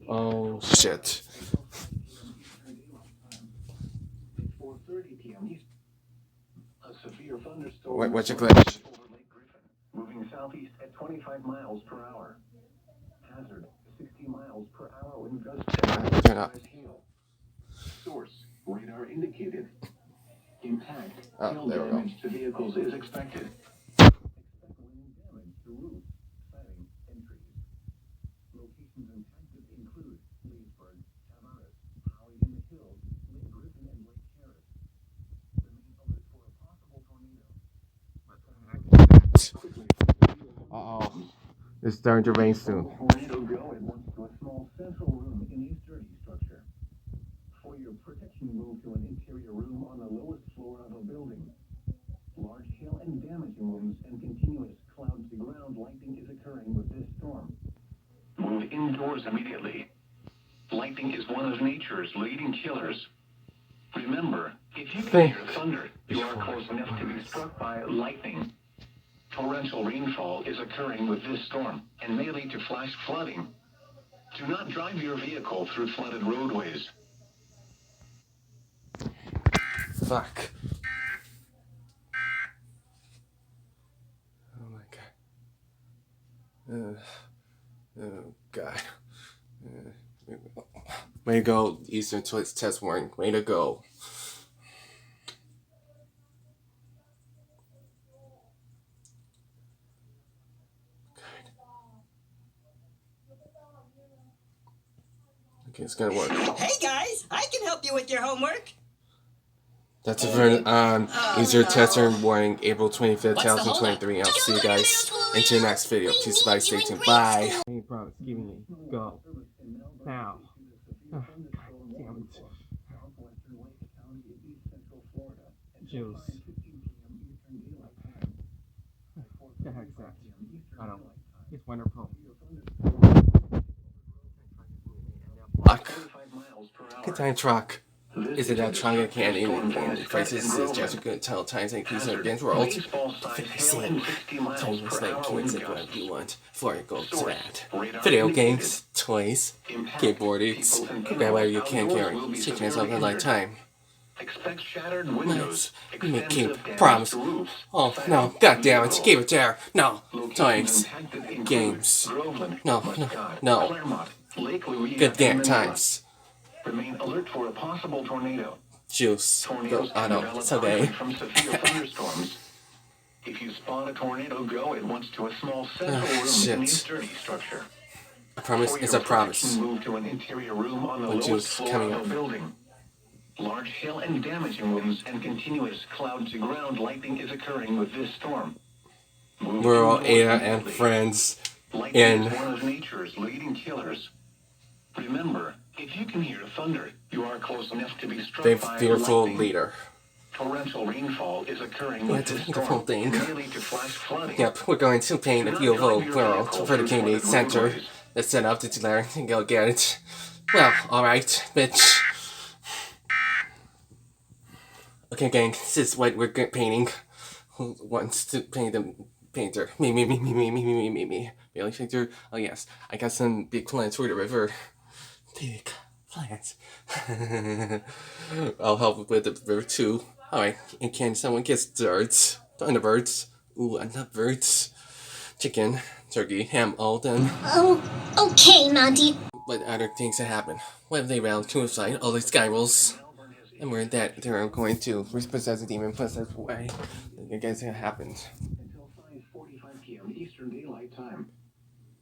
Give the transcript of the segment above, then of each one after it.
Oh shit. What's your glitch? Moving southeast at 25 miles per hour. Hazard 60 miles per hour when gusts Turn up. Source radar indicated. Impact Oh, there we go. damage to vehicles is expected. Expect wind damage to roofs, siding, and trees. Locations impacted include Leesburg, Tavares, Howie in the Hills, Lake Griffin, and Lake Harris. Remain alert for a possible tornado. Uh-oh. It's starting to rain soon. Tornado go at once to a small central room in a sturdy structure. For your protection, move to an interior room on the lowest floor of a building. Large hail and damaging winds and continuous cloud-to-ground lightning is occurring with this storm. Move indoors immediately. Lightning is one of nature's leading killers. Remember, if you can hear thunder, you are close enough to be struck by lightning. Torrential rainfall is occurring with this storm and may lead to flash flooding. Do not drive your vehicle through flooded roadways. Fuck. Oh my god. Oh god. Way to go, Eastern Test Warning. Way to go. Okay, it's gonna work. Hey guys, I can help you with your homework. That's it for Eastern Test Warning, April 25th, 2023. I'll see you guys into the next video. Please bye, stay tuned. Bye. I promise, give me go. Now. God damn it. Juice. What the heck's that? I don't know. It's wonderful. Fuck. Good time truck. Is it that trying to candy and prices is just a good tell times increasing against world? Same. Tiny snake kids and what you want before it goes bad. Video games, toys, keyboards, grab whatever you can carry. Take yourself a lifetime. Expect shattered windows. You may keep promise. Oh no, god damn it, keep it there. No, toys, games. No. Good damn times. Remain alert for a possible tornado. Juice. Go, oh no, it's okay. From severe thunderstorms. If you spot a tornado, go at once to a small central room in a sturdy structure. I promise, it's a promise. Move to an interior room on the lowest floor of a building. Large hail and damaging winds and continuous cloud-to-ground lightning is occurring with this storm. Whirl, Ada, and friends in one of nature's leading killers. Remember, if you can hear thunder, you are close enough to be struck by fearful lightning. leader. Torrential rainfall is occurring with this the storm. whole thing. It may lead to flash flooding. Yep, we're going to paint a beautiful world for the community center. Let's set up the declare and go get it. Well, alright, bitch. Okay, gang, this is what we're painting. Who wants to paint the painter? Me. Really, painter? Oh, yes. I got some big plans for the river. Big plans. I'll help with the river, too. Alright, and can someone get birds? Thunderbirds. Ooh, I love birds. Chicken, turkey, ham, all done. Oh, okay, Monty. What other things that happen? What if they round to a side? All the sky rolls. And we're that they're going to repossess a demon possessed away. I guess it happened. Until 5:45 p.m. Eastern Daylight Time.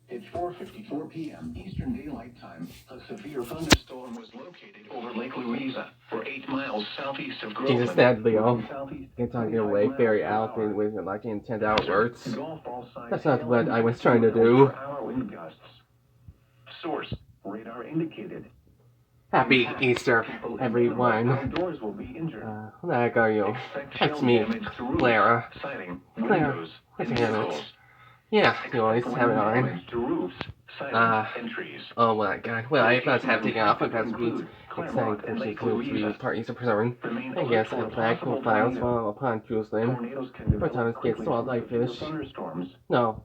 At 4:54 p.m. Eastern Daylight Time, a severe thunderstorm was located over Lake Louisa, for 8 miles southeast of Groveland. Jesus, that Leo. Can't talk your way very out and with like in 10 hours. That's not what I was trying to do. Source radar indicated. Happy Easter, everyone. Who the heck are you? That's me, Clara. Clara, what's your name? Yeah, you always have it on. Oh my god. Well, I must have taken off my past weeks. Exciting actually flew 3 parties of preserving. I guess I'm back with files fall upon Jerusalem. For Thomas gets swallowed like fish. No,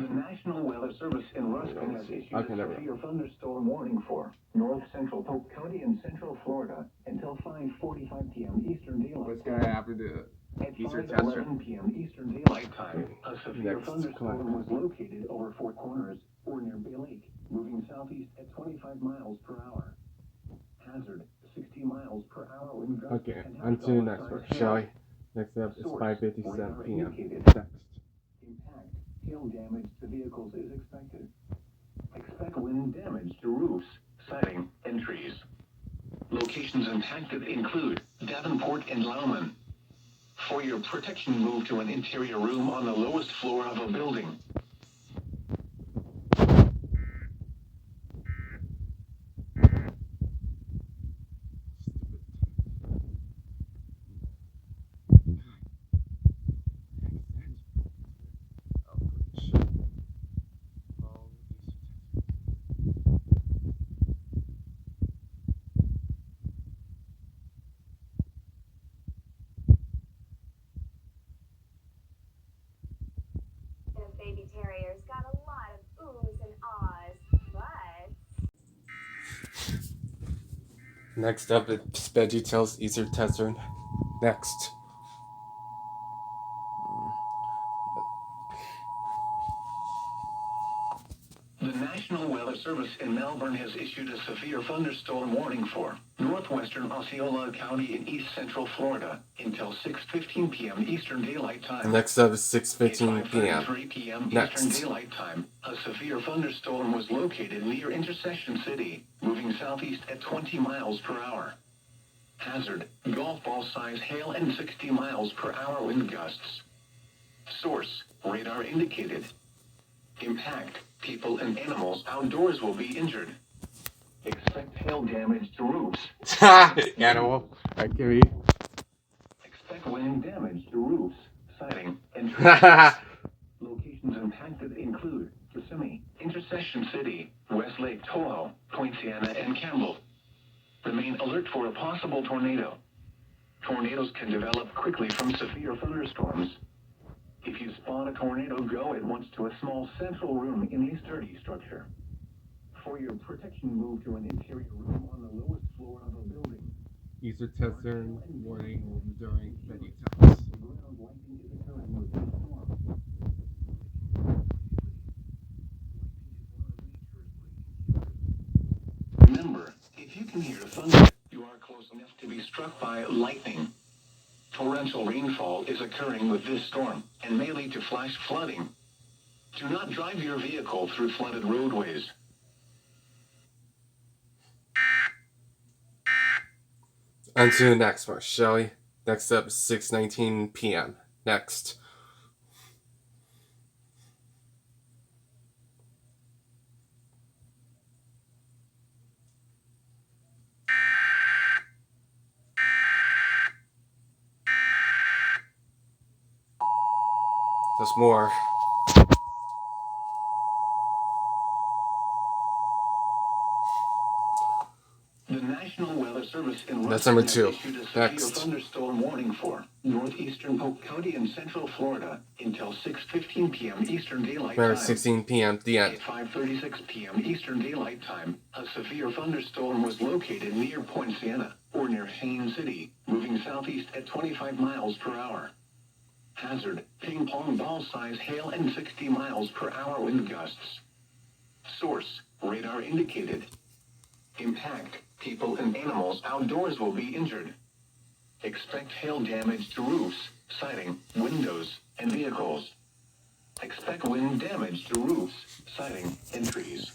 The National Weather Service in Ruskin has issued a never. severe thunderstorm warning for north central Polk County and central Florida until 5:45 p.m. Eastern Daylight What's Time. gonna happen to At EAS Test? 5:11 p.m. Eastern Daylight Time, a severe Next, thunderstorm was located over Four Corners or near Bay Lake, moving southeast at 25 miles per hour. Hazard, 60 miles per hour wind gusts. Okay, and on to the next one, shall we? Next up is 5:57 p.m. Next. Impact, hail damage to vehicles is expected. Expect wind damage to roofs, siding, and trees. Locations impacted include Davenport and Lauman. For your protection, move to an interior room on the lowest floor of a building. The baby terrier's got a lot of oohs and ahs, but Next up is VeggieTales Easter Tester. Next. The National Weather Service in Melbourne has issued a severe thunderstorm warning for northwestern Osceola County in east central Florida until 6:15 p.m. Eastern Daylight Time. Next up is At 6:15 p.m. 5:33 p.m. Next. Eastern Daylight Time, a severe thunderstorm was located near Intersection City, moving southeast at 20 miles per hour. Hazard, golf ball size hail and 60 miles per hour wind gusts. Source, radar indicated. Impact, people and animals outdoors will be injured. Expect hail damage to roofs. Animal activity. Expect wind damage to roofs, siding, and trees. Locations impacted include Kissimmee, Intersection City, Westlake, Toho, Poinciana, and Campbell. Remain alert for a possible tornado. Tornadoes can develop quickly from severe thunderstorms. If you spot a tornado, go at once to a small central room in a sturdy structure. For your protection, move to an interior room on the lowest floor of a building. Easter Tester warning during VeggieTales. Ground lightning is occurring with this storm. Remember, if you can hear thunder, you are close enough to be struck by lightning. Torrential rainfall is occurring with this storm and may lead to flash flooding. Do not drive your vehicle through flooded roadways. On to the next one, shall we? Next up is 6:19 p.m. Next. There's more. The National Weather Service in That's Ruskin number has 2. issued a severe Next. thunderstorm warning for northeastern Polk County and central Florida until 6:15 p.m. Eastern Daylight Number Time. 16 p.m. The end. At 5:36 p.m. Eastern Daylight Time, a severe thunderstorm was located near Poinciana or near Haines City, moving southeast at 25 miles per hour. Hazard, ping pong ball size hail and 60 miles per hour wind gusts. Source, radar indicated. Impact, people and animals outdoors will be injured. Expect hail damage to roofs, siding, windows, and vehicles. Expect wind damage to roofs, siding, and trees.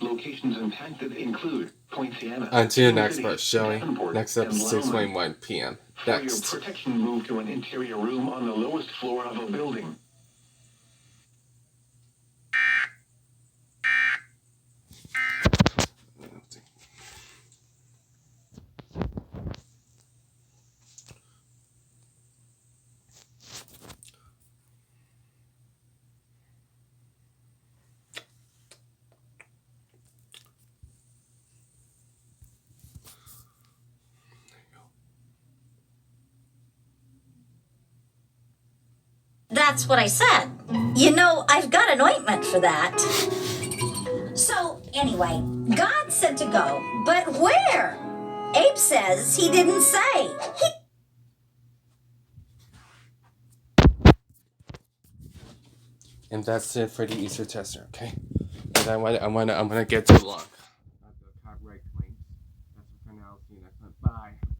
Locations impacted include Poinciana. On to the Haines next City, part, shall we? Davenport, Next up and is Lauman. 6:21 p.m. For your Next. protection, move to an interior room on the lowest floor of a building. That's what I said. You know, I've got an ointment for that. So, anyway, God said to go, but where? Abe says he didn't say. And that's it for the Easter tester, okay? And I'm gonna get to the log. Not the copyright claims. That's it for now. See you next time. Bye.